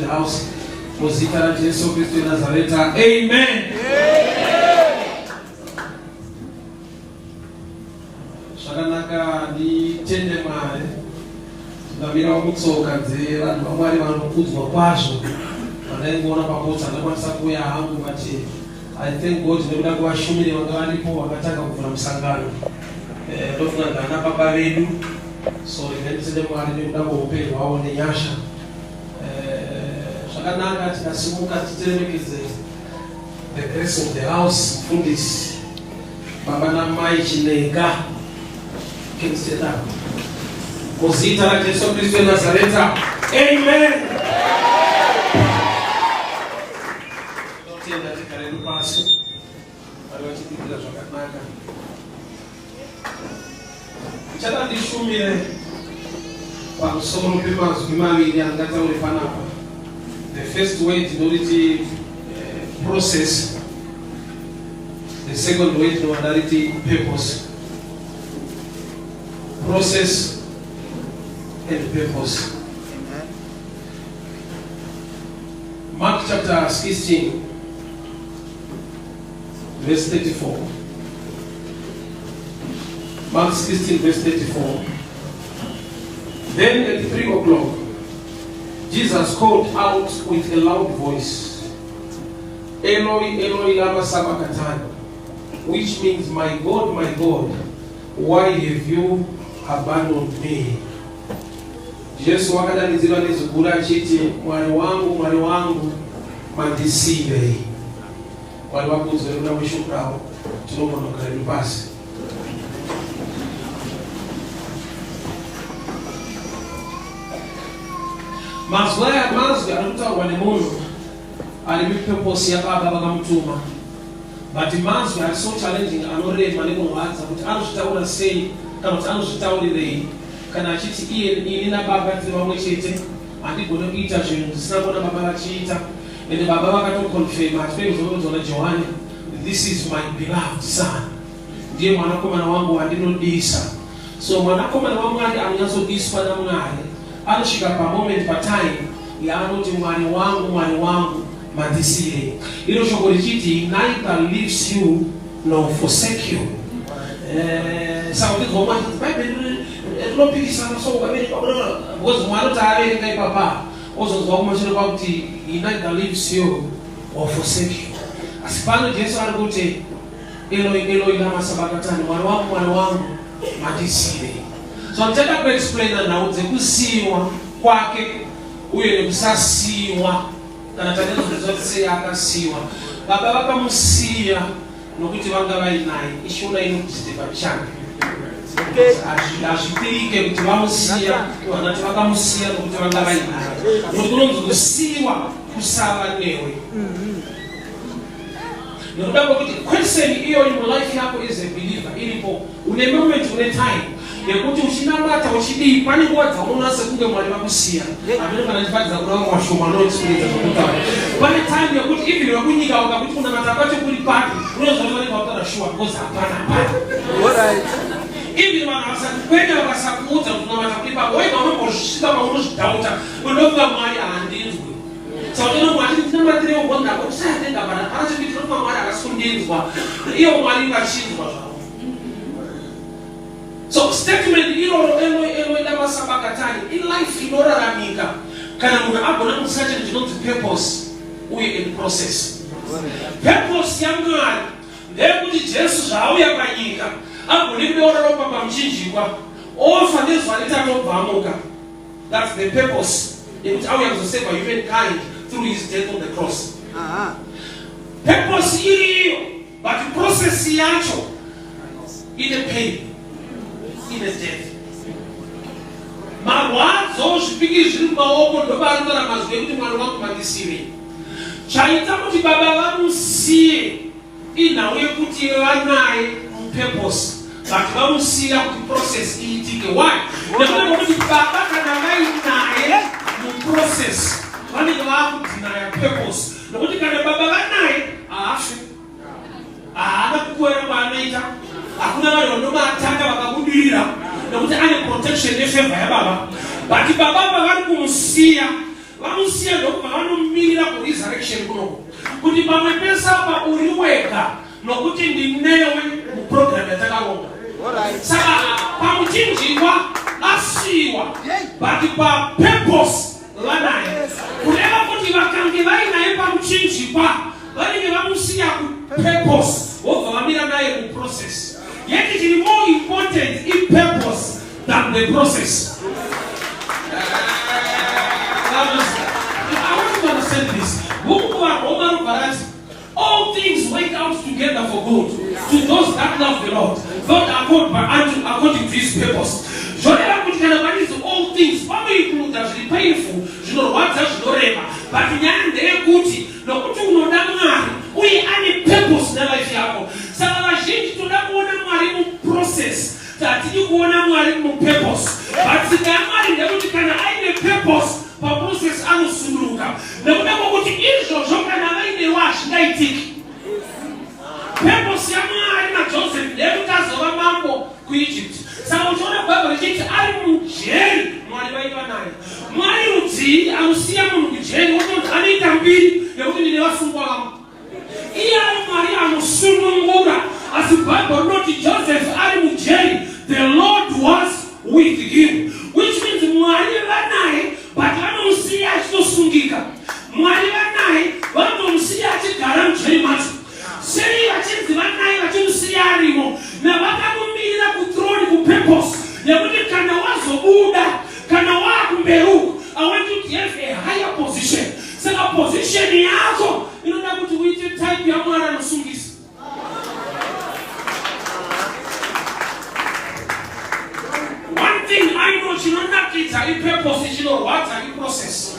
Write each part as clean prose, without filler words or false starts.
the house. Muzika la Yesu Kristo Nazareta. Amen. Shakanaka ni tende mare. Ndabira wakutsoka dzera ndamwari vanokuzwa kwazvo. Vanengona papota ndakwanisa kuya hangu mati. I thank God nekuda kuvashumire vanga varipo vakatanga kuvhura musangano. Ndofuna ngana baba vedu. So nditende mwari nekuda kweupenyu hwavo nenyasha. Shakanaka tikasimuka titeremekedze the grace of the house, fundisi baba namai Chinenga. Can you say that? Muzita la Yesu Kristo Nazareta. Amen. Tenda tikarenu pasi. Aliwachipikira zvakanaka. Chata ndishumire pamusoro pemazwi maviri angataure panapa. The first way tinoti process. The second way tinoti purpose. Process and purpose. Amen. Mark chapter 16, verse 34. Mark 16, verse 34. Then at 3 o'clock, Jesus called out with a loud voice, Eloi, Eloi, lama sabachthani, which means, my God, why have you abandoned me? Yesu wakadanidzira nezigura achiti, Mwari wangu, mandisivei. Mwari wakuzwe ruda mwishukrao, tinogona kugara pasi. Mazwi anokutaurwa nemunhu ari mupurpose yababa vakamutuma. But mazwi are so challenging, anorema nekurwadza kuti anozvitaura sei kana kuti anozvitaurirei. Kana achiti ini nababa tiri vamwe chete, handigone kuita zvinhu zvisina kuona baba vachiita. Ende baba vakatoconfirm ati pezvonozona Johani, this is my beloved son. Ndiye mwanakomana wangu wandinodisa. So mwanakomana waMwari anonyatsodiswa naMwari anosvika pamoment patime yaanoti Mwari wangu mandisire. Iro shoko richiti, neither leaves you nor forsake you. Sauti goma Bible lopikisana so kabereka because Mwari taverenga ipapa ozozwa kumashiro kwakuti he neither leaves you or forsake you. Asipano Jesu ari kuti Eloi, Eloi, lama sabachthani, Mwari wangu mandisire. So nditaka kuexplaina nhau dzekusiiwa kwake uye nekusasiiwa kana tanezvozoti akasiiwa. Baba vakamusiya nokuti vanga vainaye. Ishona inokuti pachake. Hazvitirike kuti vamusiya kana kuti vakamusiya nokuti vanga vainaye. Nokuti kunonzi kusiiwa kusava newe. Nokuda kwekuti question iyo life yako is a believer iripo une moment une time yekuti uchinamata uchidii pane nguva dzaunona sekunge Mwari vakusiya. Amene kana chifadza kuna vamwe vashoma anoexperience zvokutaura. Pane time yekuti even wekunyika ukakuti kunamata kwacho kuri papi unozvaoneka kutaura sure because hapana. Alright. Even vanhu vasakwenda vakasakuudza kuti kunamata kuri papi wega unombosvika maunozvidhauta unofunga Mwari handinzwi. Saka Mwari ndinamatire ugonda kuti satenga bana parachikuitira kuti Mwari akasundinzwa iyo Mwari vachinzwa zvavo. So statement iro Eloi lama sabachthani in life inoraramika kana munhu agona kusacha chinonzi purpose uye in process. Purpose yaMwari ndeyekuti Jesu zvaauya panyika agone kubeura ropa pamuchinjikwa ofa nezvaneta tobvamuka. That's the purpose yekuti auya kuzoseva humankind through his death on the cross. Purpose iriyo but process yacho ine pain, ine death. Marwadzo zvipiki zviri mumaoko ndobarondora mazwi ekuti Mwari wangu mandisire. Chaita kuti baba vamusiye inhau yekuti vanaye mupurpose but vamusiya kuti process iitike. Why? Nekuda kwekuti baba kana vainaye muprocess vanenge vakudhinaya purpose. Nokuti kana baba vanaye haafi, haana kukwera kwaanoita, hakuna vanhu vanomatanga vakabudirira nokuti ane protection nefavor yababa. But baba pavari kumusiya vamusiya ndokuva vanomirira kuresurrection kuno kuti pamwe pese apa uri wega nokuti ndinewe muprogramu yatakaronga. Saka pamuchinjikwa asiwa but papurpose lanaye kureva kuti vakange vainaye pamuchinjikwa vanenge vamusiya kupurpose vobva vamira naye kuprocess. Yet it is more important in purpose than the process. I want you to understand this. All things work out together for good to those that love the Lord, not according to His purpose. All things, probably include that is painful, you know what that's not but we have a purpose in life. So I think to that one process that you want to purpose, but the man can have a purpose. Process anusuluka na unako kuti izo zokana vaine wash ndaitiki purpose ya Mwari na Joseph ndekutazova mambo ku Egypt. Saka uchiona Bible richiti ari mujeri Mwari vaiva naye. Mwari uti anusiya munhu mujeri woti anoita mbiri yekuti ndine vasungwa vamwe. Iye ari Mwari anusunungura asi Bible noti Joseph ari mujeri, the Lord was with him, which means Mwari vanaye but vanomusiya achitosungika. Mwari vanaye vanomusiya achigara mujeri macho. Sei vachinzi vanaye vachimusiya arimo navakamumirira kuthrone kupurpose yekuti kana wazobuda kana wakumberuka I want you to have a higher position. Saka position yako inoda kuti uite type ya Mwari anosungisa. One thing I know, chinonakidza ipurpose chinorwadza iprocess.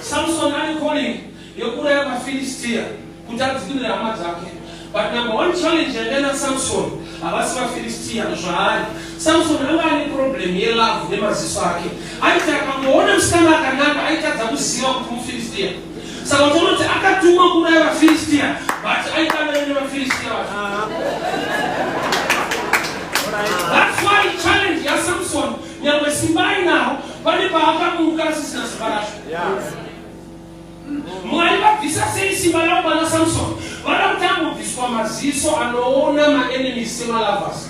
Samson ari calling yokura yavaFilistia kuti adzikire hama dzake. But number one challenge yandena Samson havasi vaFilistia zvaari. Samson anga ane problem yelove nemaziso ake. Aiti akangoona musikana akanaka aitadza kuziva kuti muFilistia. Saka utonoti akatumwa kuuraya vaFilistia but aitanga nevaFilistia vacho. That's why challenge ya Samson nyamwe simbai nawo pane paakamuka asisina simba racho. Mwari vabvisa sei simba ravo pana Samson? Vada kuti ambobviswa maziso anoona maenemies semalavhasi.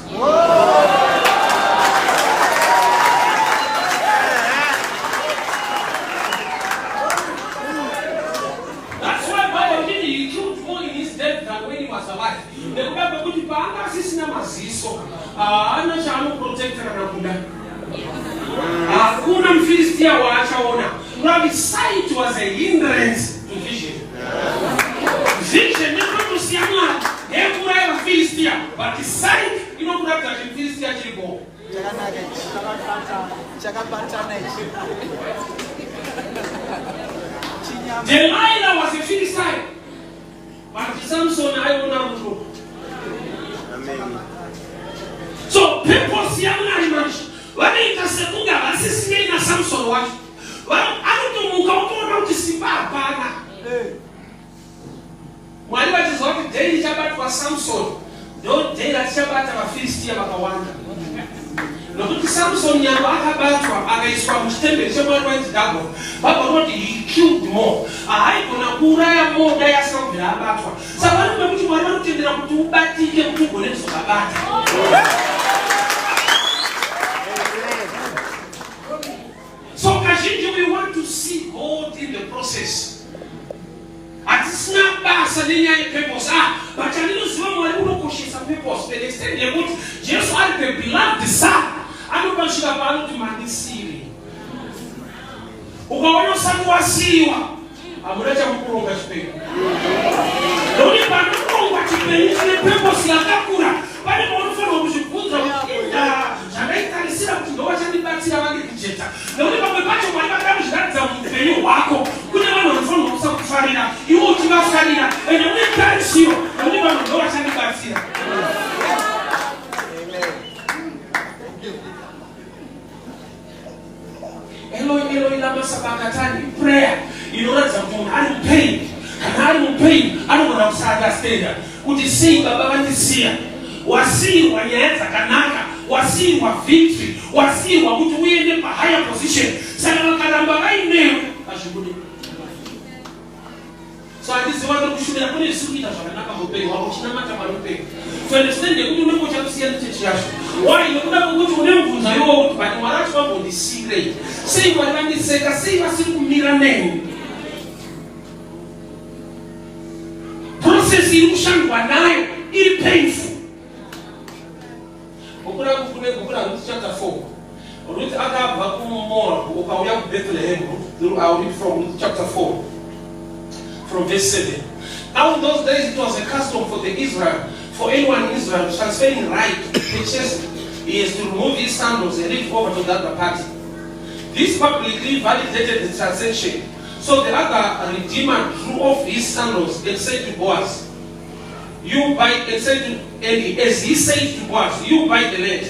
That's why Bible did he killed more in his death than when he was alive. Nekuda kwekuti paanga asisina maziso ana chaanoprotecta kana kuda. Hakuna mFilistia waachaona. But sight was a hindrance to vision. Vision never to see a man. Everywhere a Philistia, but the sight, you know, that the Philistia will go. Delilah was a Philistine, but Samson I will not know. So people see a man. When they can say, "Look at this man, Samson what?" Well, I don't know to see Baba. Mwari vachizoti daily chabatwa Samson ndo daily achabatwa vaFilistia vakawanda. Nokuti Samson nyamba akabatwa akaiswa muchitemberi chemwari wainzi Dagoni. Baba noti he killed more. Haigona kuuraya more dai asingabvira abatwa. Saka vanenge kuti Mwari vanotendera kuti ubatike kuti ugone kuzokabata. So kazhinji we want to see God in the process. Atisina basa nenyaya yepurpose. But andinoziva Mwari unokoshesa purpose. The extent yekuti Jesu ari the beloved son. Anopasvika paanoti mandisiye. Ukaona usati wasiyiwa, hamuna chamukuronga chipenyu. Ndokuti panokurongwa chipenyu chine purpose yakakura, pane paunofanirwa kuzvibvunza kuti zvakaitarisira kuti ndowachandibatsira vange kujeta. Ndokuti pamwe pacho Mwari vakamuzviratidza muupenyu hwako. Kune vanhu vanofanirwa kusakufarira, iwe uchivafarira, ende une tarisiro, ndokuti vanhu ndowachandibatsira. Eloi, Eloi, lama sabachthani. Prayer. Inoratidza kuti munhu ari mupain. Kana ari mupain, anogona kusaunderstanda kuti sei Baba vandisiya. Wasiyirwa nyaya dzakanaka, wasiyirwa victory, wasiyirwa kuti uende pahigher position. Saka vakaramba vainewe zvikude. So hatiziva nokushumira kune zvikuita zvakanaka muupenyu hwako uchinamata parupenyu. To understand kuti unenge uchakusiyana chechi yacho. Why? Nekuda kwekuti une mubvunzo iwowo kuti bani Mwari wacho vambondisirei. Sei Mwari vandiseka? Sei vasiri kumira neni? Process iri kushandwa nayo iri painful. Ukura Ruth chapter 4. Ruth akabva kuMoab ukauya kuBethlehem. I'll read from Ruth chapter 4. From verse 7. Now in those days it was a custom for anyone in Israel transferring right to purchase, he has to remove his sandals and leave over to the other party. This publicly validated the transaction. So the other redeemer drew off his sandals and said to Boaz, "You buy," and as he said to Boaz, "You buy the land."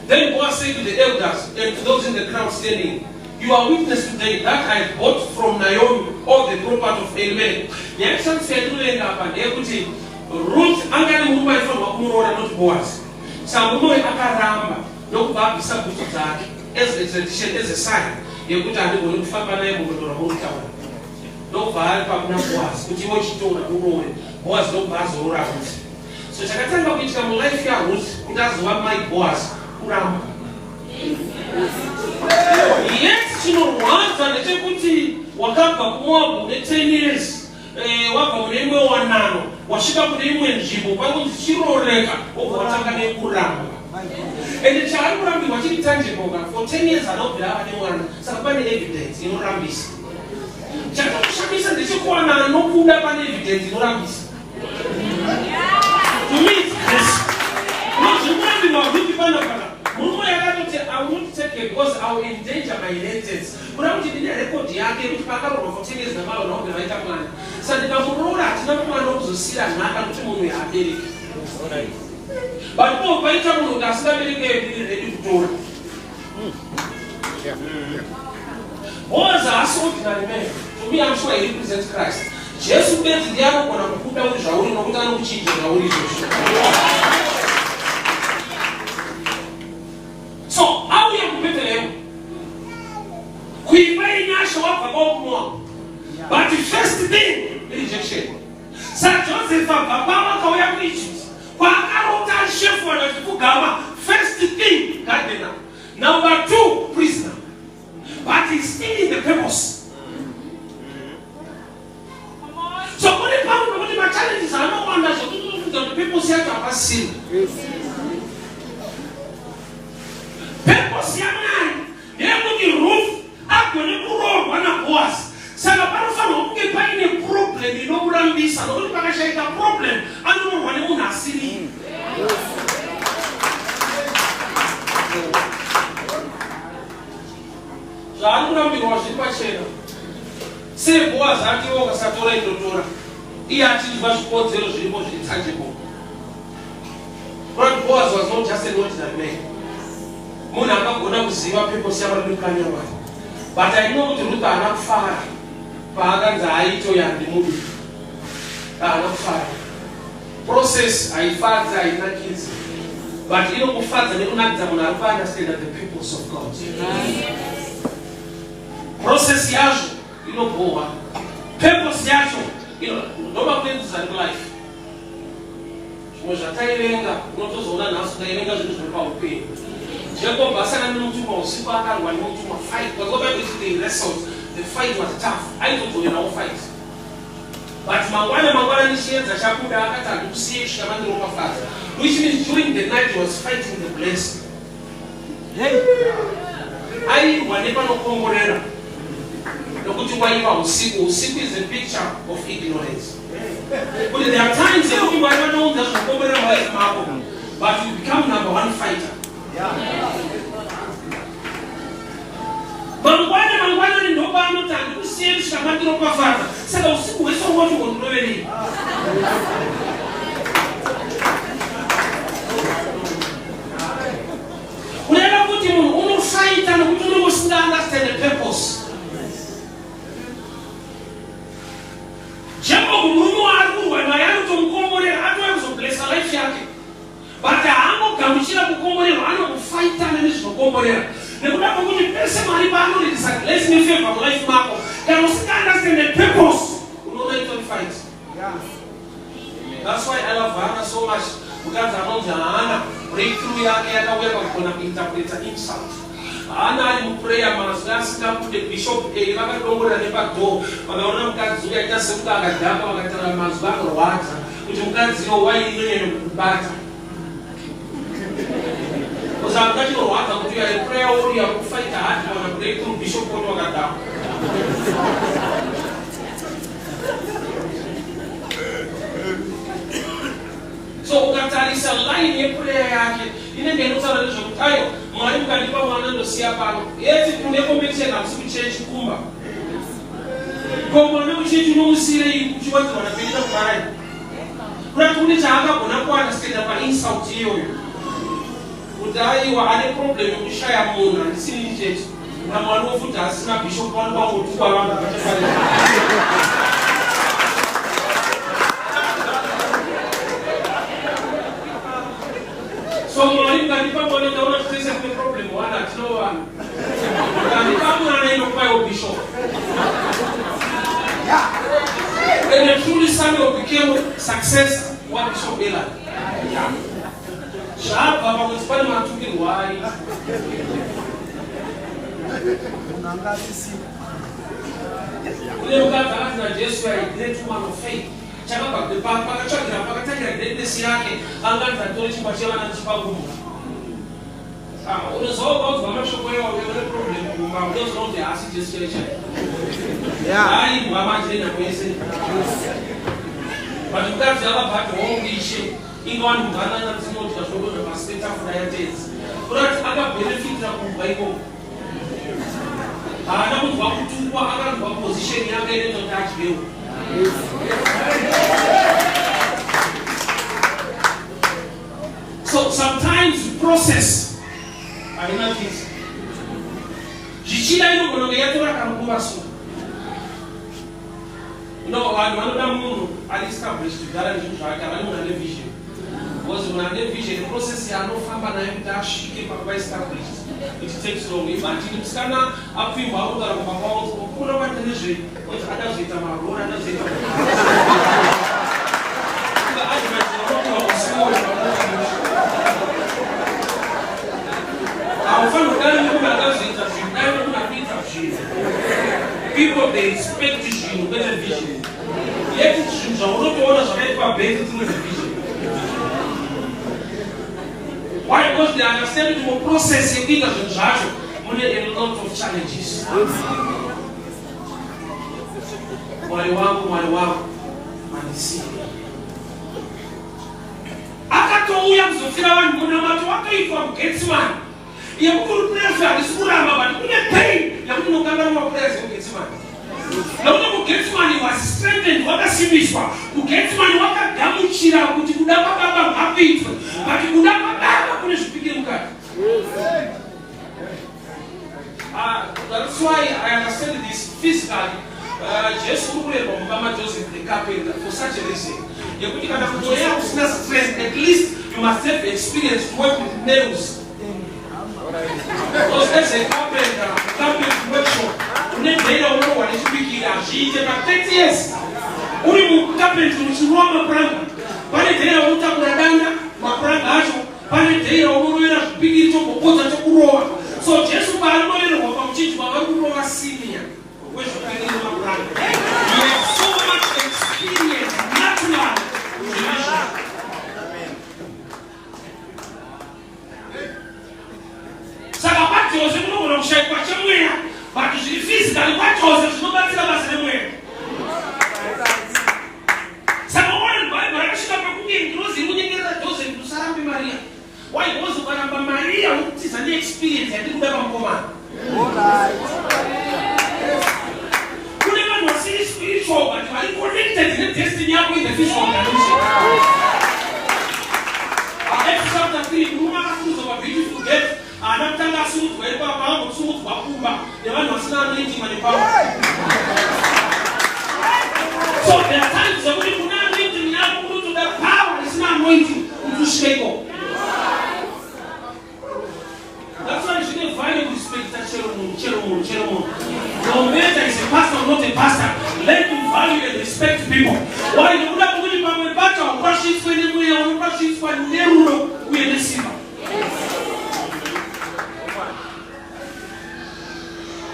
Then Boaz said to the elders and to those in the crowd standing, "You are witness today that I bought from Naomi all the property of Elimelech." The action said to end up and equity. Ruth angani mungu alifanya kumurora not Boaz. Samuel akaramba nokubabisa kuti zake as a tradition, as a sign yekuti andikoni kufamba naye mumudoro mutaura. Nokubva pakuna Boaz kuti iwe chitora urore. Boaz nokubazorora kuti. So chakatanga kuitika mu life ya Ruth kuti azova mai Boaz kuramba. Yes, chinorwadza ndechekuti wakabva kuMoab ne10 years. Wabva kune imwe wanano wasvika kune imwe nzvimbo kwakunzi chiroreka obva nekuramba. Ende chaari kurambirwa chiri tangible for 10 years anobvira ava nemwana saka pane evidence inorambisa. Chakakushamisa ndechekuwanana nokuda pane evidence inorambisa. To me it's this. Kurambirwa kuti panapana murume yakatoti I won't take it because I will endanger my inheritance. Kuna kuti ndine record yake kuti pakarorwa for 10 years namalo naobva vaita mwana. Saka ndikamuroora hatina mwana wokuzosira nhaka kuti munhu yaabereki. But po paita munhu kuti asingabereke ndiri ready kutora. Boaz haasi ordinary man. To me I'm sure he represents Christ. Jesu bedzi ndiye anogona kukuda uri zvauri nokuti anokuchinja zvauri izvozvo. So auya kuBethlehem kuimba inyasha wabva kwakuMoab. But the first thing, rejection. Sir Joseph Baba kauya kuEgypt. Kwakarota chef wanachikugama. First thing, gardener. Number 2, prisoner. But he's still in the purpose. So when it comes to my challenges, I don't want the people here to have seen. Purpose young man, they're looking roof, up when you grow one of us. Saka panofana uke paine problem inokurambisa nokuti pakashaika problem anorwa nemunhu asiri. Zvaari kurambirwa zviri pachena. Sei Boaz atiwo kasatora indotora. Iye achinzwa zvikodzero zviripo zviri tangible. But Boaz was not just an ordinary man. Munhu akagona kuziva purpose yavanodikanya Mwari. But I know kuti Ruth haana kufara. Paakanzi aitoya ndimudu. Haana kufara. Process haifadza hainakidzi. But inokufadza nekunakidza munhu ari kuunderstand the purpose of God. Process yazvo inobohwa. Purpose yacho ndoba kuendzisa life. Zvimwe zvataivenga unotozoona nhasi taivenga zvinhu zviri paupenyu. Jacob asangana nemutumwa usiku akarwa nemutumwa fight. Because what Bible they wrestled, the fight was tough. I don't know how fight. But mangwana nishienza chakuda akati akusiye shikamani romafadza. Which means during the night he was fighting the blessing. Airwa nepanokomborera. Nokuti waiva usiku. Usiku is a picture of ignorance. But there are times that you are not just komborera life mako, but you become number 1 fighter. Mangwana ni ndoba anotanga kusiye shikamani romafadza. Saka usiku wese watu kontroleni. Unaenda kuti munhu unofighta nokuti unosinga understand the purpose. Jacob munhu arikuwa naye anotomukomborera atoya kuzoblessa life yake. But haangogamuchira kukomborerwa anokufighta nezvinokomborera. Nekuda kwokuti pese mari paanoridisa blessing favor life mako Can you understand the purpose? You know that you fight. That's why I love Hannah so much. Because I know Hannah breakthrough yake we are interpret insult. Hannah in prayer must come to the bishop vakadongora nepagdo vakaona mukadzi uya aita sekuti akadhakwa vakatara mazuva anorwadza kuti mukadziwo wainonyanya kubata. Because I'm not sure what I'm doing. I pray over you to fight hard on a breakthrough bishop for Wagata. So Wagata is a line in prayer. In a Genusa religion, Marim Kalipa wanted to see a panel. Yes, it will never make sense to change Kumba. Come on, you know, see, you want to be the bride. But when it's a Bonaparte, instead of an insult to you. Udai wa ane problem mshaya muna nisini jetu na mwanufu tasina bishop wanu wa mutuwa wanda katefali. So mwalimu kanipa mwana naona tutese kwenye problem wana atinowa kanipa mwana na ino kwa yo bishop. And the truly Samuel became success what Bishop Ela. Sharp, Papa was funny man to get why. We don't have to just where a great woman of faith. Chaka, the Papa, Chaka, take the Siaki, and that told you Pachela and Chipago. It was all about commercial way or the problem. I just want the acid gestation. Yeah, I Mama didn't amazing. But you got the other part of all these shit. In one Ghana and Timothy was over the state of diabetes. But other benefits of Bible. I don't want to other position young ladies on that view. So sometimes process. I know this. Jichila ino konogeyatora kamukumaso. No, I don't know. I established that I don't have a vision. Because when I have a vision, the process is no famba na dash keep up established. It takes long. Imagine it's gonna up in Baruda or Papa or Pura Energy, which others with a road and others people they expect you better vision. Yet it's not all based on the vision. Why? Because they understand the process in the a lot of challenges. Was strengthened, what a simiswa, who gets money, what a damuchira, who could have a happy, but you could have a speaking card. That's why I understand this physically. Just Mama Joseph the carpenter for such a reason. You put stress, at least you must have experience to work with nails. Because there's a carpenter workshop. They don't know what is speaking of. She's about 30 years. Only who happened to Roma Brand. But they don't want to Radanda, my brand, but they don't want to be to Roa. So just about no teach my senior. Which my brand. You have so much experience, natural. Sagapati was a woman of Shai Pachamwea. But you physically watch us, no matter the way. Someone by Marashka cooking, Rosie, wouldn't get a dozen to Sarah Maria. Why was Baramba Maria, which is an experience and didn't have a woman? You never was spiritual, but you are connected in the destiny with the fish organization. Except that the woman of a beautiful death. Anatanga suit where Papa suit Bakumba, the one was not linking my power. So there are times that we do not link to the power, it's not anointing to stable. That's why you should find a good space that Cheromon. No matter is a pastor, not a and respect people. Why you would have to be my battle, crush it when we are crush it when we are the sinner.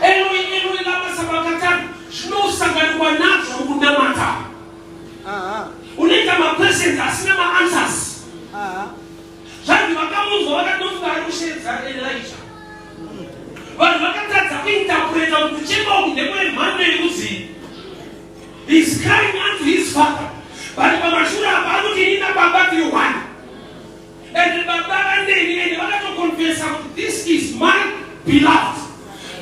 Anyway, lama sabachthani. No sangan wanacho unamata. Unita ma present asina ma answers. Jadi makamu wakati kushenza Elijah. Wakati interpreter kuchema ndemwe mane yuzi. He's crying unto his father. But Bamashura about kinina baba you one. And the baba and they want to confess out this is my beloved.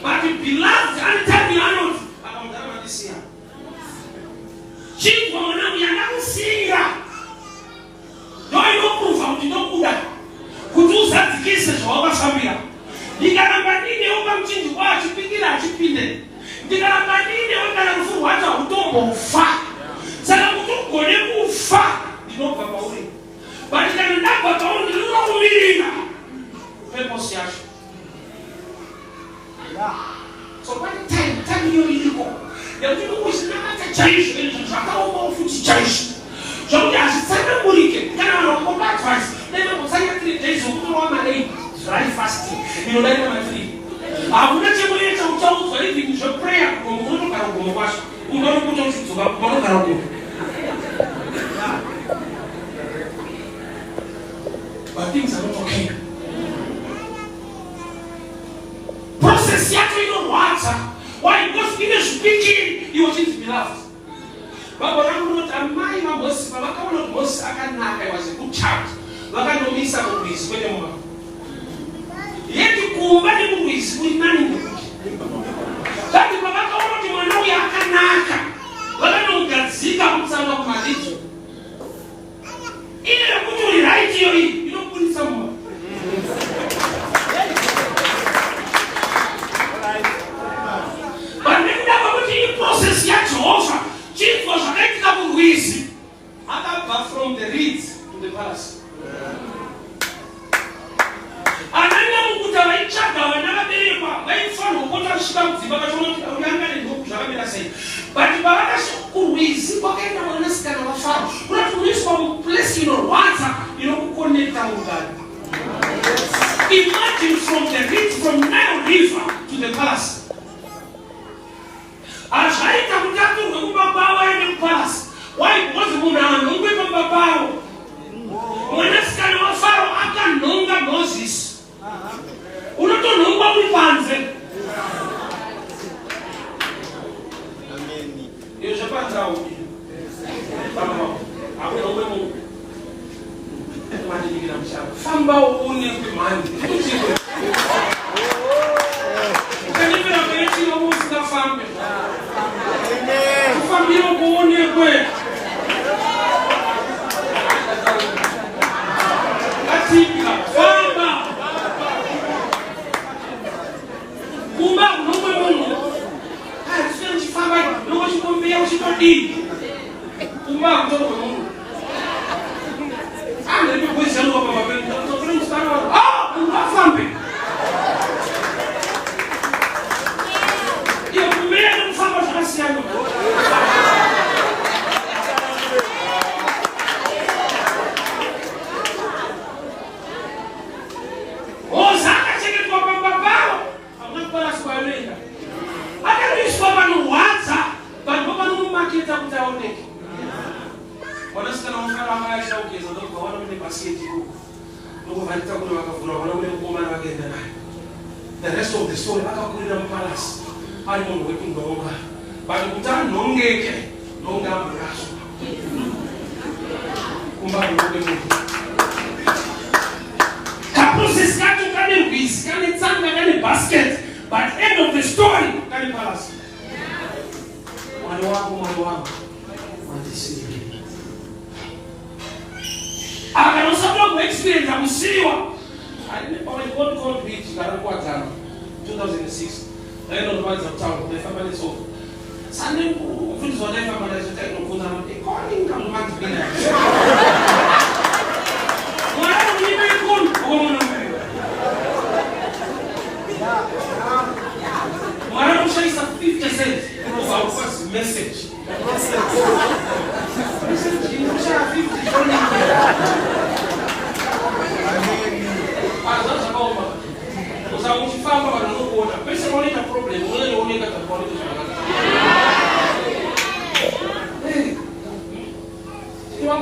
But the beloved anytime you are not about this year. Chief woman yanakusinga. Ndio proof au ndinokuda. Kutuza tikise kwa familia. Nikaramba nini uka mchinji kwa achipikira achipinde. Nikaramba nini wenda kufu hata utombo ufa. Sala kutuko ne ufa. Ndinoka bauri. Bali kana ndakwa bauri ndilo kumiringa. Pepo siacho. So by the time you iliko. Ya uko kusinaka chaishi ili chakao ufuti chaishi. So ya sasa murike kana wanakomba advice. Ndio msanya 3 days uko mali. Dry fasting. You know that my free. Hakuna chembo yetu uchao kwa hivi ni prayer kwa mkono karo kwa mwasho. Unaona kuja usiku kwa mkono karo kwa. But things are not okay. Process yako ino wacha. Why God finish speaking you want it to be loved. Baba wangu not amai mabosi baba kama not boss akanaka was a good child. Wakanomisa kubisi kwenye mwa. Yeti kuumbani mwisi nani mwiki. Kati babaka wote mwanao ya kanaka. Wakano ugazika kumsama kumalicho. Ile ya kutu ni right hiyo hii. You don't put it somewhere. But nenda kwa hii process ya Jehova. Jesus was connected to mwisi. Hata from the reeds to the palace. Ananya mukuta waichaka wanabeba waifano ukota shika mziba kachona uyanga ni ndugu jamela sei but baada kuruizi wakaenda wanasika na wafano unatumisha kwa place water kuconnect ungani. Imagine from the reach from Nile River to the palace. Ashaita kutatu kubaba ende palace. Why was muna ngwe babao? Wanasika na wafano akanonga Moses. Unato nungwa mpanze. Amen. Yo japata uki. Baba, apo no wemo. Mani ni kila mshaba. Famba uone kumani. Kani bila kwetu yo musika fambe. Amen. Famio kuone kwe. Atika famba. Kumba unomwe mungu. Sio chifamba, ndio chikombea uchikodi. Kumba mtoto mungu. Ndio kuweza ndio baba baba. Ndio mstari wa unafambe. Hiyo kumea ndio mfamba shasi yangu. The rest of the story, akakulira palace. Ali mungu wetu ndonga. Bali kutana nongeke, nonga mraso. Kumba ndoge mungu. Process katu kani mbisi, kani tsanga, kani basket. But end of the story, kani palace. Mwali wangu. Mwatisi. Akanosabwa ku experience amusiwa. I got called beach, 2006. I don't know what's up town, my family is over. Sunday, friends were there, but I said, I don't know, they calling, come back to dinner. Why don't you make good? Why don't you say some 50 cents of our first message?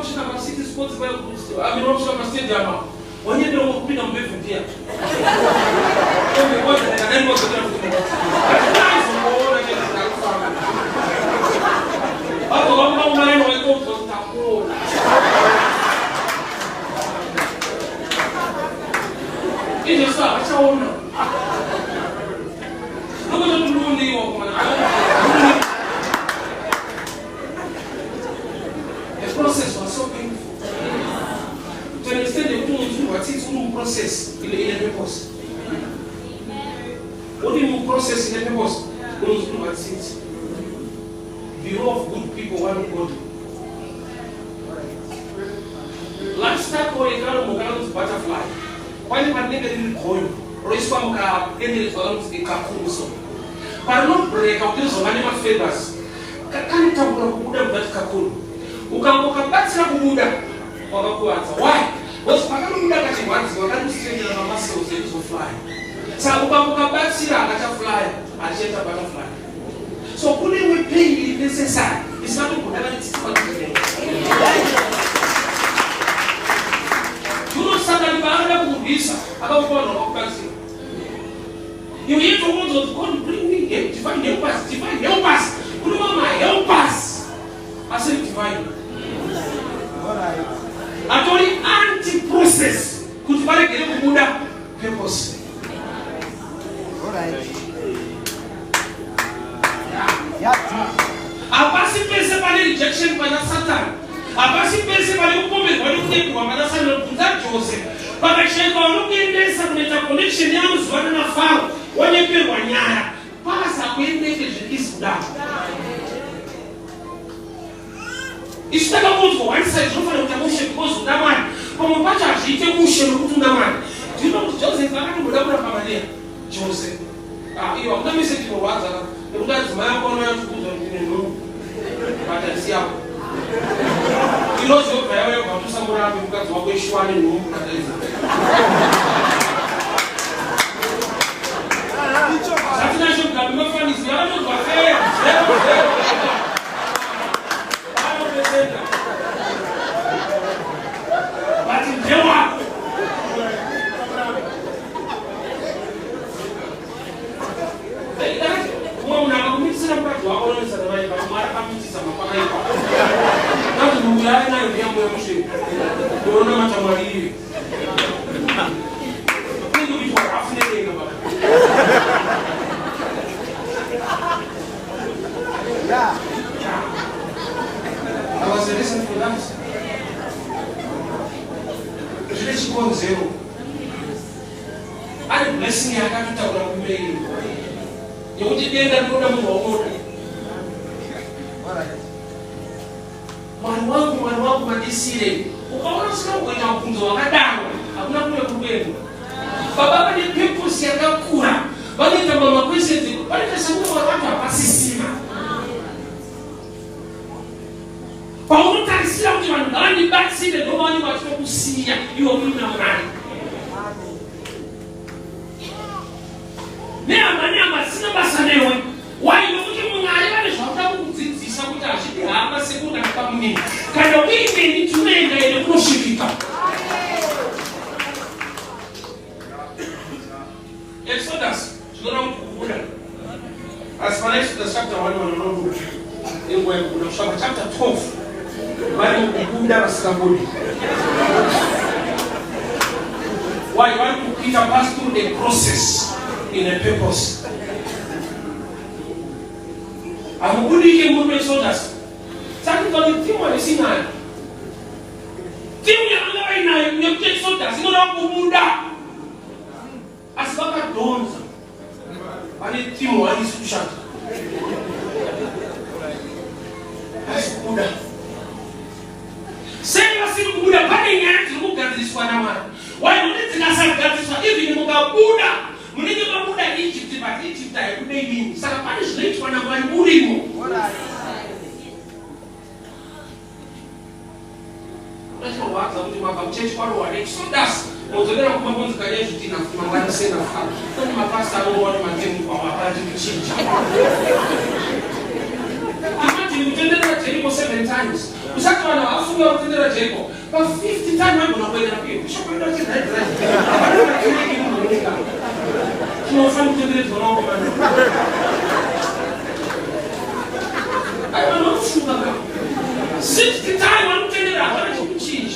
option about city sports by option about stadium. When you don't open on bed for dear. The process was so painful. To understand the process in the purpose. What do you mean process in the purpose? The role of good people, one God. Lifestyle or a girl who butterfly. Why do you need a coin? Or is one any forms in Kakuso? But not break out this of animal favors. Can you talk about Buddha that Kakun? Who can walk a bachelor Buddha or a Kuata? Why? Was Pakamuda catching once, but I don't see the muscles to fly. So Ukamuka bachelor, I got a fly, I get a butterfly. So putting with pain is necessary. It's not a good analysis. You know, something about Buddhisa, about one of Patsy. You need to want to God bring me here, divine help us, divine help us. Put on my help us. I said divine. Actually, anti-process could find a Buddha purpose. A passive person by rejection by Satan. A passive person by the woman by looking to another son of that Joseph. But I shall go looking this and make a connection. Young's one and a foul. When you feel one yard, pass away negligence is down. It's not about one side of the motion goes to that one. From a patch, she can push you to the man. Do you know Joseph? I don't know about Joseph. You are not missing for what that's my honor to put on the room. But I see how you know, so I want to somewhere because what we show in the room. Saturation can be found is the other one. But in Jehovah, I was a reason for that. Let's go zero. I'm blessing I got to tell you. You would get that good of one this city. Who always know when I'm going to down. I'm not going to win. Baba, the people see a cura. But it's a mama question. But it's a woman who has Paulo está dizendo que andando e bate de novo ali vai ficar cozinha e o homem não vai. Nem a mania mas não passa nenhum. Why não que um aí vai jogar um zizi sabe que a gente ama segunda para mim. Cada um tem que tu nem ele não chega. Exodus, não as far as the chapter 1 no in where chapter 12. Why Peter passed through a process in a purpose? I'm good looking movement soldiers. Something called the team of the singer. Team you take soldiers, you know Buddha. As long as dawns, and the team one is to shut. That's Buddha. Say you see Buddha, but in hand to look at this one. Why don't you think I this one? If you look at Buddha, when you go Buddha Egypt, but Egypt, I would be Sarapanish late when I'm going Buddhism. That's what I'm about church for what it's so that's what the little woman's career to dinner from my one say of her. Don't my pastor want my thing for my party to change. Imagine you did that 7 times. times. Usati wana wafunga kutendera Jericho. But 50 times I'm going to wait up here. Bishop, I'm not saying that. You know, some kutendera for long. I don't know sugar. 60 times I'm kutendera. What did you change?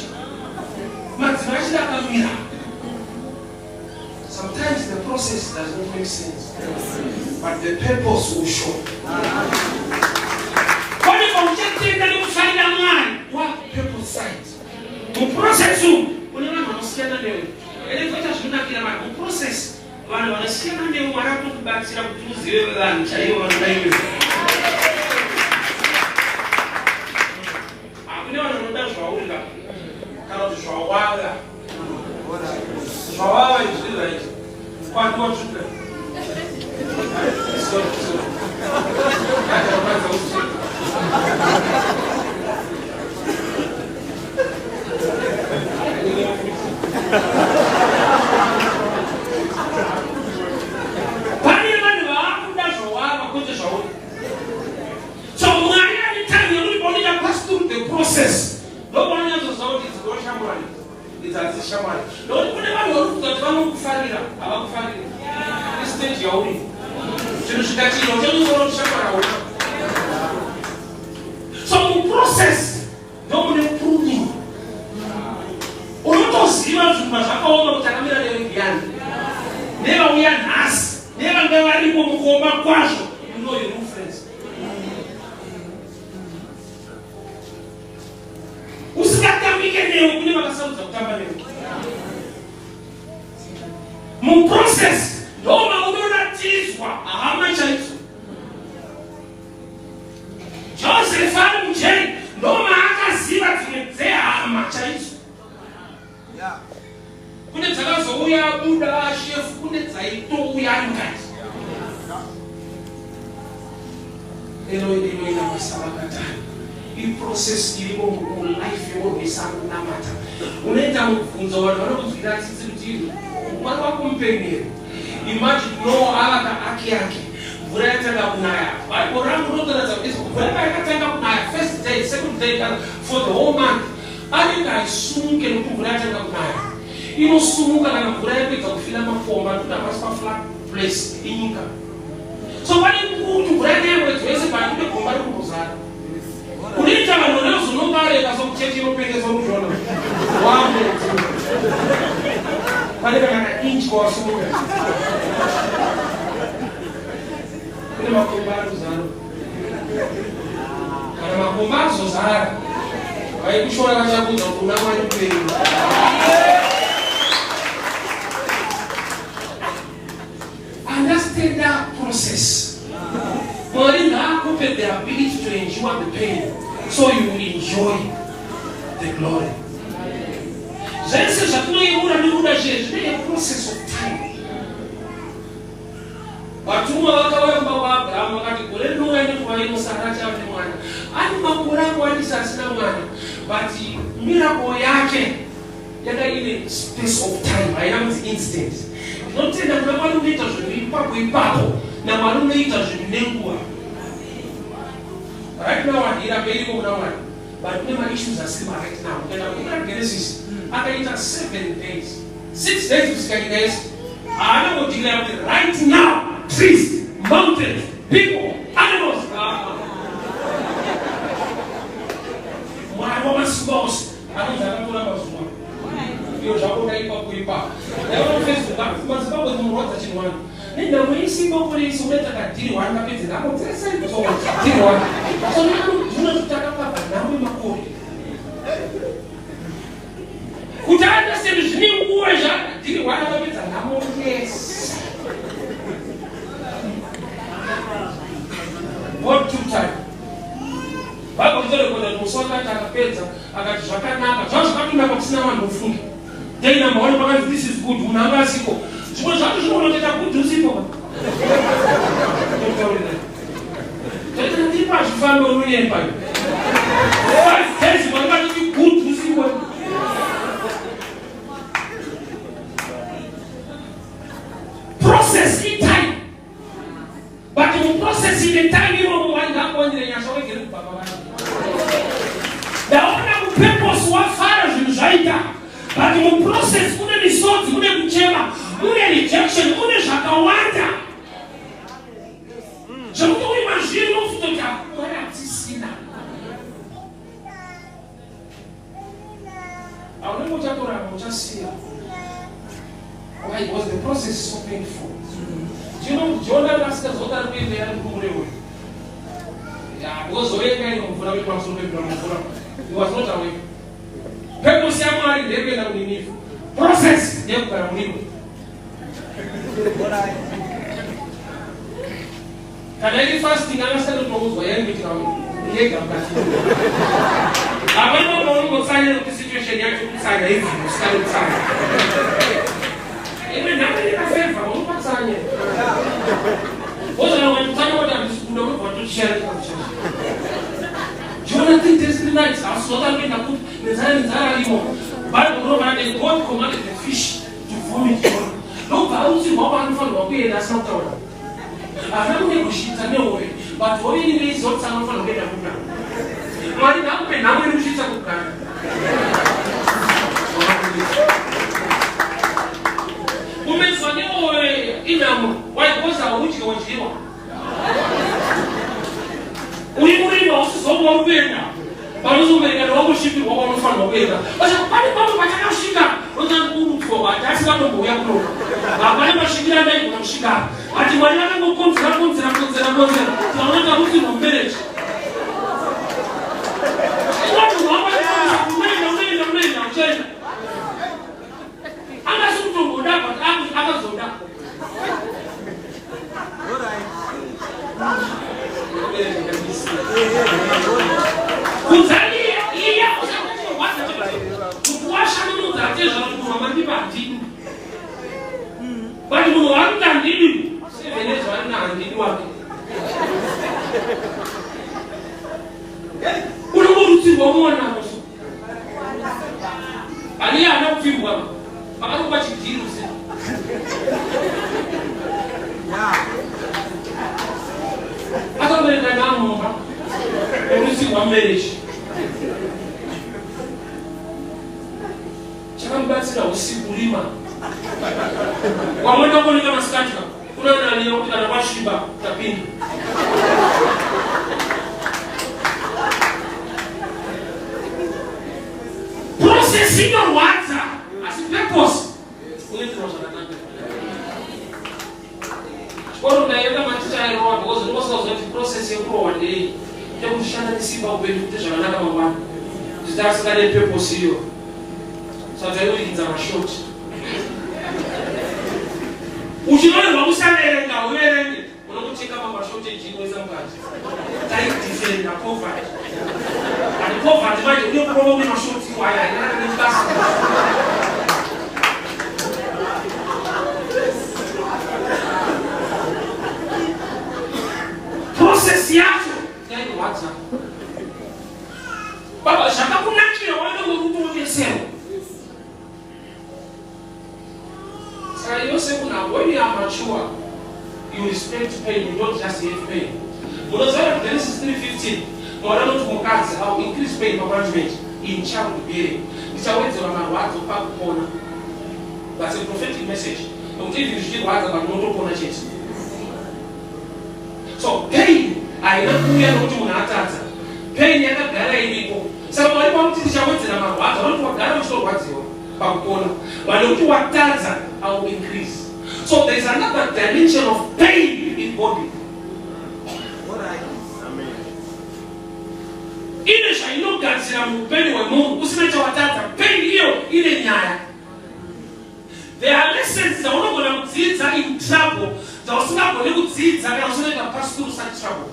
Sometimes the process does not make sense, but the purpose will show. What if I'm just saying that you find a man? What purpose side? The process, you know, I'm scared of you. And if I just do not get a process, when I see a new one, I put back to the lunch. I don't know that's what we got. How to show water. Shower is like quite much. So anytime everybody that pass through the process, no one else is out. It's going shaman. It's a shaman. Don't put them on the family farira. Our family. This stage you're only. So the process, don't improve you. Never we are us. Never go back. You know your friends. Mon process, no maudona tiswa, ahama chaitu. Joseph and Jane, no maaka siba tumezea ahama chaitu. Kune tagazo uya Buddha chef, kune zaito uya nkati. Elo ina masabachthani. In process ilimo life yao besana mata. Unaenda mfunzo wanaokufikiria sisi mjini. Watu wakumpeni. Imagine no alaka yake. Vureta na kunaya. Bible rangu roto na zabiso. Vureta yakatanga kunaya. First day, second day for the whole month. Alika isumuke nuku vureta na kunaya. Ino sumuka na vureta itakufila mafoma na maspa flat place inyika. So wali mkutu vureta yewe tuweze baadhi kumbali kumuzana. Unita manoleo sunobale kaso mchechi mpenge so mjona. Wambo. Pale kana inch kwa sumuka. Kuna makombazo zano. Kana makombazo zara. Kai kushora kachabuza kuna mali mpenge. Understand that process. But now put the ability to enjoy the pain, so you will enjoy the glory. This is a process of time. But you miracle yake yada ile space of time. I am the instant. Don't say that malume itazo na malume itazo right now ila believe na one. But never issues are still right now. And I'm going to Genesis. After it has 7 days. 6 days to 7 days. I know what you have right now. Trees, mountains, people, animals. My woman's boss. I don't have a lot of one. You're going to go back. Never face the back. What's about the more that you want? And the way you see nobody is wet at the one bit and I'm going to say so much. So now you not talk about now we are could I understand the new word? Did you want to be a yes? What 2 times? Bible is going to sort out a pizza. I got Japan. Just coming up with someone who food. Then I'm all about this is good. Unavasico. So I just want to get a good to see for. Tell the people to find a new empire. What tells you about you good to see what? Process in time. But you process in the time you don't want that one. Then you're showing it. purpose wafara zvinhu zvaita. But mu process kune misodzi, kune kuchema, kune rejection, kune zvakawanda. Zvekuti uri mazviri unofutoti Mwari hatisina. Haunenge uchatoramba uchasiya. Why? Because the process is so painful. Do you know Jonah asikazogara kuenda ari kumurewe? Yeah, because oyenga inomvura kuti pamusoro pemvura mvura. He was not aware. Purpose ya Mwari ndeyekuenda kuNineveh. Process ndeyekugara mulimo. Kana iri fasting angasana kunouzwa yaimbitika yega mukati. Abana vaunongotsanya kuti situation yacho kutsanya hivi usikale kutsanya. Ime nhamwe yakafeva unopatsanya. Wozana wakutsanya kuti handisikuda kuti watoshare kutsanya. Jonah 3 days 3 nights asinotakuenda kuti nenzara arimo. Bible rovana that God commanded the fish to vomit Jonah. Ndobva audzirwa kwaanofanirwa kuenda asina kutaura. Havana kunegoshinza nehoyo, but hoyo inenge izotsanga anofanirwa kuenda kugara. Mwari ndakupe nhamwe iri kusvitsa kugara. Umedzwa nehoyo inhamo, waikoza haudyi wodyiwa. Uri murima usizomwa rubenga, panozomerekana wakushipirwa kwanofanirwa kuenda. Pane pamwe pachakasvika, unonzi kurutwa bati asi vanombouya kunoka. Hapana masvikira ndaigona kusvika. Ati Mwari vakangokonzera. Tinoona kuti nomubereki. Unoenda uchaenda. Angasi kutongoda but akazoda. Kuzali iya kuwasha nomudzatezva kuti mamandi pandini. Bati munhu wakuita ndini sevenezva ari nahandini wake. Unongorutsirwa muwanako. Ani ana kupfirwa. Akakupa chidhiro se. Akabereka namumba. Urutsirwa marriage. Chakamubatsira usiku rima. Wamwenda kuoneka masikatika. Unaona ni kuti kana washiba tapinda. Process inorwadza asi purpose unoitirwa zvakanaka. Chikoro ndaenda maticha airowa because ndinosakuziva kuti process yekurohwa ndei ndekushanda nesimba upenyu kuti zvakanaka mangwana. Zvitasika nepurpose iyo. Saka inoridza mashoti. Uchinoirwa kusaverenga uverenge unokucheka mamashortage inoisa mukati. Type defend na poverty. And poverty manje unokurova une mashoti waya inana nebasa. Process yacho yainorwadza. Baba zvakakunakira waenda kutoongeserwa. When you are mature, you respect pain, you don't just hate pain. Unoziva Genesis 3:15, Mwari anoti mukadzi au increase pain pamanagement in childbearing. Ndichawedzera marwadzo pakupona. That's a prophetic message. Nokuti izvi zvichirwadza vanhu unotopona chete. So pain haina kuuya nokuti munhu atadza. Pain yakagara iripo. Saka Mwari pakuti ndichawedzera marwadzo, vanoti wagara uchitorwadziwa pakupona. Vanhu kuti watadza au increase. So there is another dimension of pain in body. Amen. Ine zvainogadzira muupenyu hwemunhu usina chawatadza, pain iyo ine nyaya. There are lessons dzaunogona kudzidza in trouble dzausingagoni kudzidza kana usingaita pass through such trouble.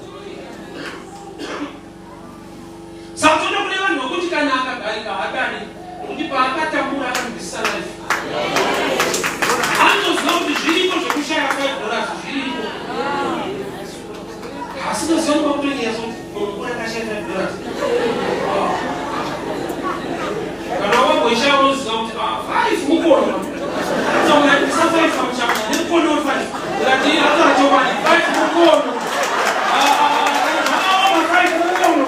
Saka toda kune vanhu vokuti kana akagarika hadani nokuti paakatambura akambisa life. Anoziva kuti zviriko zvekushaya $5 zviriko. Asi noziva kuti pakutonyera kuti munhu akashaya $5. Kana wagoishaya unoziva kuti 5 mukona. Saka 5 pamuchapa nekukona 5. Ngati akachokani 5 mukona. 5 mukona.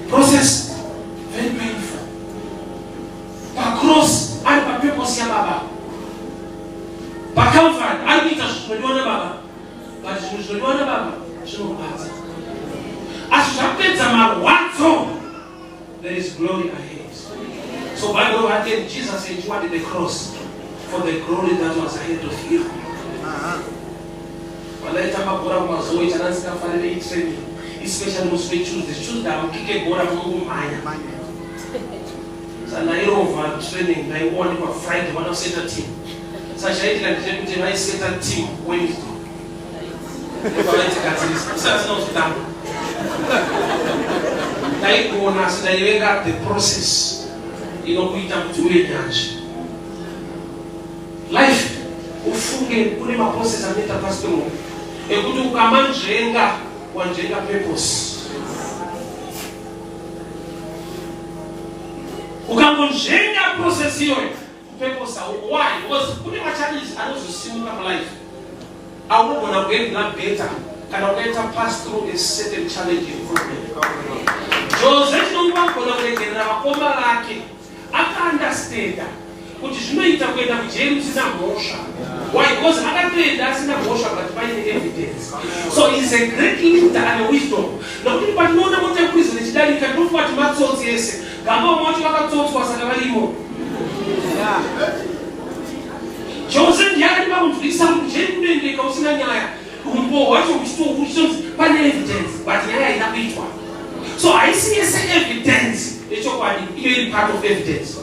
Process very painful. Across and by purpose ya baba. By comfort, I need us to do baba. But you should do baba. So as happens among one soul, there is glory ahead. So Bible again, Jesus enjoyed the cross for the glory that was ahead of him. Especially most they choose the shoes that will kick a board of mine. So I over training, I want to Friday, one of Satan team. So I can train to my Satan team Wednesday. I go on as I got the process. You know, we have to wait. Life, ufunge kule maprocess ameta pastor. Ekutu kama njenga wanjenga purpose. Ukamonjenga process hiyo purpose why? Because kule challenges anazosimuka kwa life. Au kuna get na better. Kana unaweza pass through a certain challenge in front of you. Joseph nomba kuna kujenga makoma lake. Aka understand. Kuti zvinoita kuenda kujeri usina mhosva. Why? Because akatoenda asina mhosva but paine evidence. So he's a great leader and a wisdom. Nokuti patinoona mota prison ichidarika ndofuwa kuti matsotsi ese. Gamba umoti vakatsotswa saka varimo. Joseph yakadipa kutwisa kujeri kunoendeka usina nyaya. Umbo wacho kuchitonzi pane evidence but nyaya ina kuitwa. So I see as evidence. Echokwadi iri part of evidence.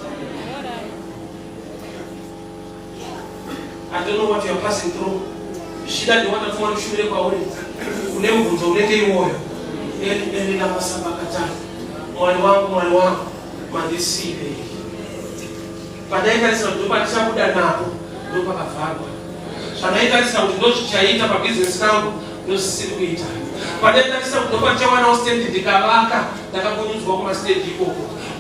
I don't know what you are passing through. Shida ni watu fuma shule kwa wewe. Unemvunzo ulete moyo. Eli lama sabachthani. Mwali wangu mandisibe. Baadaye kanisa tupatisha muda napo. Ndio paka farwa. Baadaye kanisa tunachochaita pa business yangu ndio sisi kuita. Baadaye kanisa tunapatia wana hostel ndikalaka ndakakunyuzwa kwa stage iko.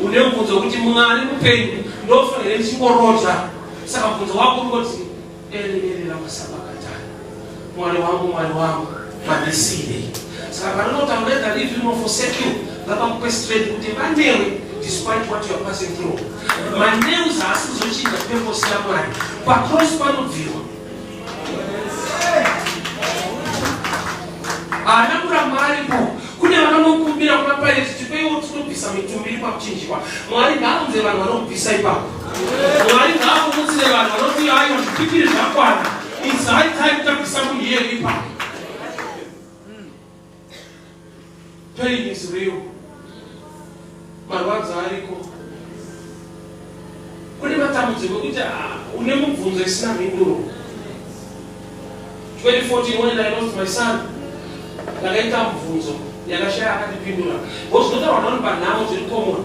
Unemvunzo kuti mungani mupenyu ndio fanele chikoroja. Saka mvunzo wako ngoti eli lama sabachthani. Mwali wangu mandisibe. Saka banota uleta live you forsake you. Baba mkwesтрate kuti mandewe despite what you are passing through. Mandewe zasizochita purpose ya mwali. Pa cross panobviwa. Anakura mwali po. Kune vanokumbira kuna pilot tipeiwo tinobvisa mitumbiri pakuchinjwa. Mwali ngaunze vanhu vanobvisa ipapo. Mwali ngaakumutsire vanhu vanoti ayo zvipikiri zvakwana. It's high time tabvisa kuyeri ipapo. Pain is real. Marwadza ariko. Kune matambudziko kuti une mubvunzo isina mhinduro. 2014 when I lost my son, ndakaita mubvunzo yakashaya akatipindura. Because zvinotaurwa vanhu panhamo zviri common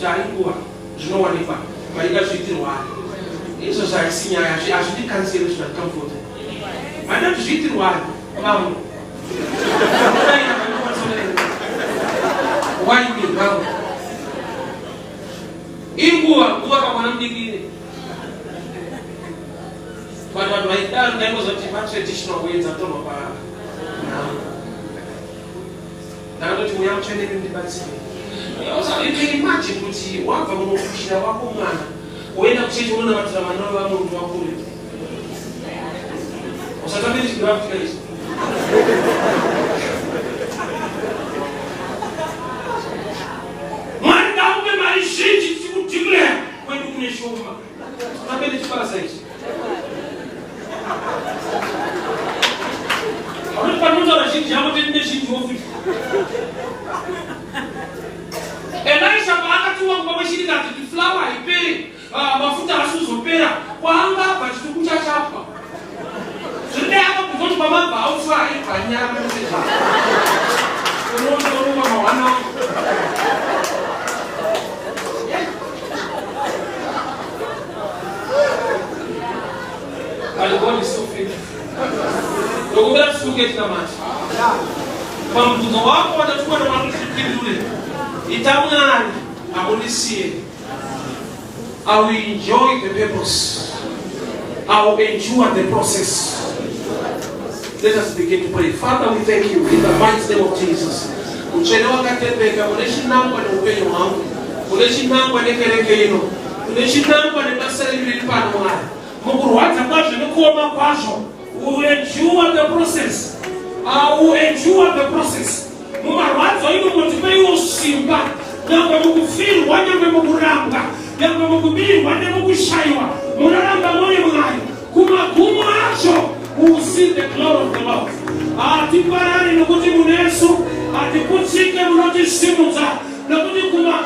chari nguva zvinowanikwa maika zviitirwa. Izvo zvaisi nyaya hazvidi cancellation and comfort. Maida kuti zviitirwa vamwe. Why you go? Nguva kakwana mudikire. But what my dad never was a traditional ways at all about. Now that we are training in the Pacific. Also, you can imagine what you want from a woman. When I'm saying one of the Manova moved to a bullet. Or something is not place. When you finish over, how many passages? I'm not going to jump in the sheet of it. And I shall back to one machine that the flower I pay, Mafuta Susu Pera, Wanga, but to put a chapter. So they have to go to Mama outside and never God is so faithful. Don't let us get the match. From the walk or the 250 do it. Italian, I only see it. I will enjoy the purpose. I will endure the process. Let us begin to pray. Father, we thank you in the mighty name of Jesus. Uchelewa katembeka, uneshi nangwa ni upenyo wangu. Uneshi nangwa ni kerekeino. Uneshi nangwa ni basari milipano mwaya. Mungu wata kwajo ni kuoma kwajo. We endure the process. We endure the process. Mungu wata ino motimeyo simba. Nangwa Mungu feel wanyame Mungu ramba. Nangwa Mungu bili wanyame Mungu shaiwa. Muraramba moyo mwayo. Kuma acho. Who will see the glory of the Lord. Atiparani nukuti munesu, atikutsike munoti simuta, nukuti kuma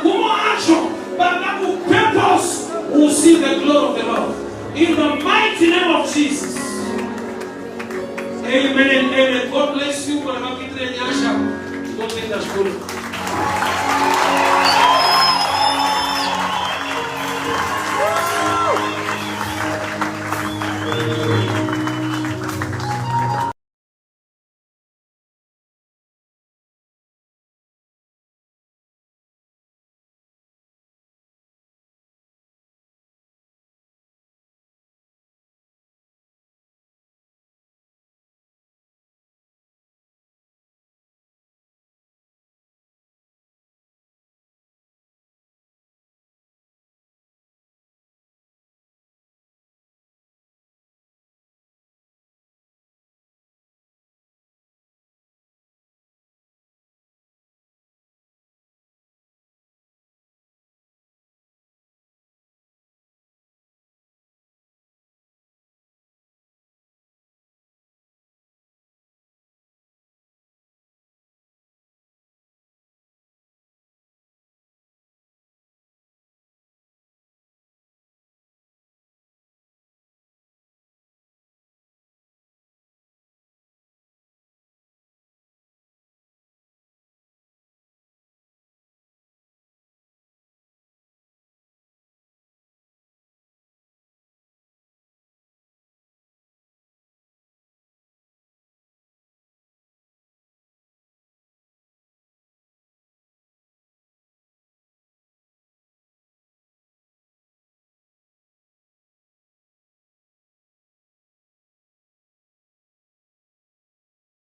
acho, bagaku purpose, who will see the glory of the Lord. In the mighty name of Jesus. Amen and amen. God bless you. God take that school.